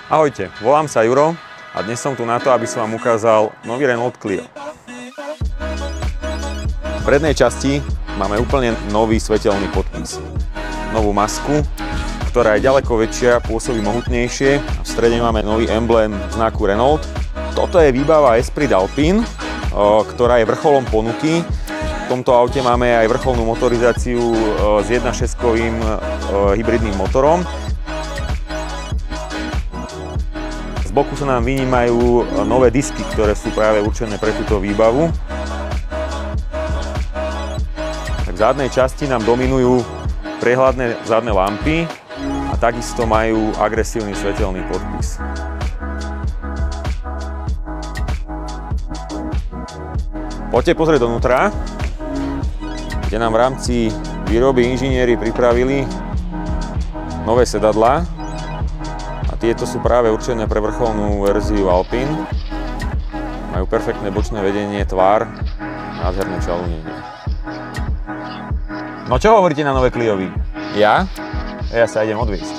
Ahojte, volám sa Juro a dnes som tu na to, aby som vám ukázal nový Renault Clio. V prednej časti máme úplne nový svetelný podpis. Novú masku, ktorá je ďaleko väčšia, pôsobí mohutnejšie. V strede máme nový emblém znaku Renault. Toto je výbava Esprit Alpine, ktorá je vrcholom ponuky. V tomto aute máme aj vrcholnú motorizáciu s 1.6-kovým hybridným motorom. Z boku sa nám vynímajú nové disky, ktoré sú práve určené pre túto výbavu. Tak v zadnej časti nám dominujú prehľadné zadné lampy a takisto majú agresívny svetelný podpis. Poďte pozrieť donútra, kde nám v rámci výroby inžinieri pripravili nové sedadlá. Tieto sú práve určené pre vrcholnú verziu Alpine. Majú perfektné bočné vedenie, tvár, nádherné čalúnenie. No čo hovoríte na nové Cliovi? Ja sa idem odviesť.